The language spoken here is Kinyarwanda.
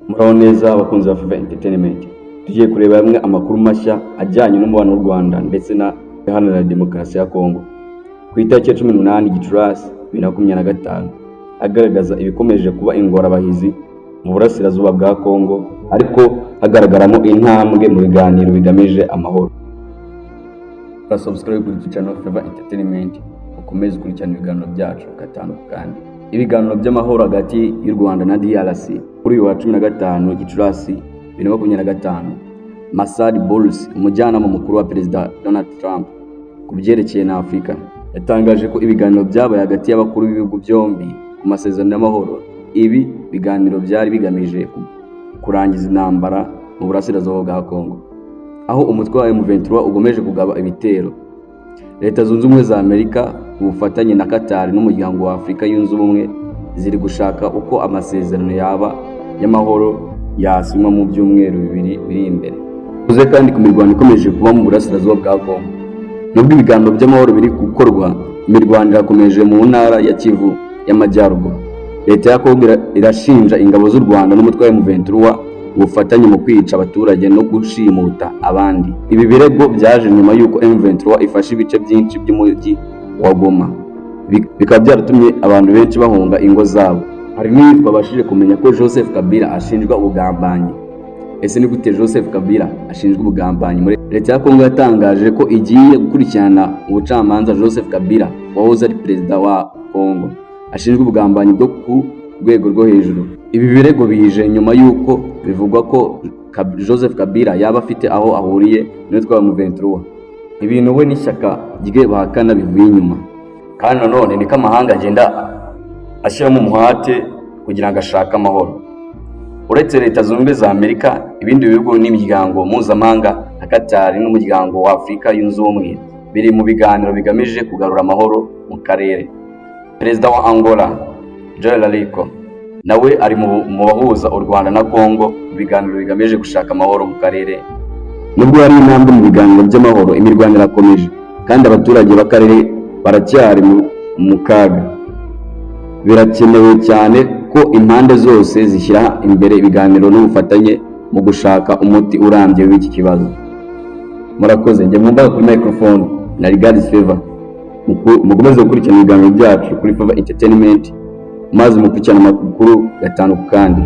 Muraho neza abakunzi ba Favor Entertainment. Tugiye kureba hamwe amakuru mashya ajyanye n'umubano w'u Rwanda ndetse na Iharanira Demokarasi ya Kongo. Ku itariki ya 18 Gicurasi 2025 agaragaza ibikomeje kuba ingorabahizi mu burasirazuba bwa Kongo, ariko hagaragaramo intambwe mu biganiro bigamije amahoro. Subscribe kuri channel Favor Entertainment ukomeze gukurikirana ibiganiro byacu gatanu kandi. Ibiganiro by'amahoro hagati y'u Rwanda na DRC kuri uyu wa 15 Gicurasi 2025, Masad Boulos, umujyanama mukuru wa Perezida Donald Trump ku byerekeye na Afurika, yatangaje ko ibiganiro byabaye hagati y'abakuru b'ibihugu byombi ku masezerano y'amahoro. Ibi biganiro byari bigamije kurangiza intambara mu burasirazuba bwa Kongo, aho umutwe wa M23 ugomeje kugaba ibitero. Leta Zunze Ubumwe za Amerika ku bufatanye na Qatar n'umuryango wa Afurika yunze ubumwe ziri gushaka uko amasezerano yaba y'amahoro yasinywa mu byumweru bibiri biri imbere. Uze kandi ku mirwano ikomeje kuba mu burasirazuba bwa Kongo. Nubwo ibiganiro by'amahoro biri gukorwa, imirwano irakomeje mu ntara ya Kivu y'Amajyaruguru. Leta ya Kongo irashinja ingabo z'u Rwanda n'umutwe wa M23 ubufatanye mu kwica abaturage no gushimuta abandi. Ibi birego byaje nyuma y'uko M23 ifashe ibice byinshi by'umujyi wa Goma, bikaba byaratumye abantu benshi bahunga ingo zabo. Hari n'abashije kumenya ko Joseph Kabila ashinjwa ubugambanyi. Ese ni gute Joseph Kabila ashinjwa ubugambanyi? Muri Leta ya Kongo yatangaje ko igiye gukurikirana ubucamanza Joseph Kabila wahoze ari perezida wa Kongo ashinjwa ubugambanyi bwo ku rwego rwo hejuru. Ibi birego bije nyuma y'uko bivugwa ko Joseph Kabila yaba afite aho ahuriye n'utwa wa M23. Ibintu we n'ishyaka rye bahakana bivuye inyuma, kandi none niko amahanga agenda ashyiramo umuhate kugira ngo ashake amahoro. Uretse Leta Zunze Ubumwe za Amerika, ibindi bihugu n'imiryango mpuzamahanga nka Qatar n'umuryango wa Afurika yunze ubumwe biri mu biganiro bigamije kugarura amahoro mu karere. Perezida wa Angola João Lourenço nawe ari mu bahuza u Rwanda na Kongo mu biganiro bigamije gushaka amahoro mu karere. Nubwo hari intambwe mu biganiro by'amahoro, imirwano irakomeje kandi abaturage b'akarere baracyari mu kaga. Birakenewe cyane ko impande zose zishyira imbere ibiganiro n'ubufatanye mu gushaka umuti urambye w'iki kibazo. Murakoze. Njye mwumva kuri microphone na Rigard Favor. Mukomeze gukurikirana ibiganiro byacu kuri Favor Entertainment, maze mukurikirana amakuru gatanu kandi.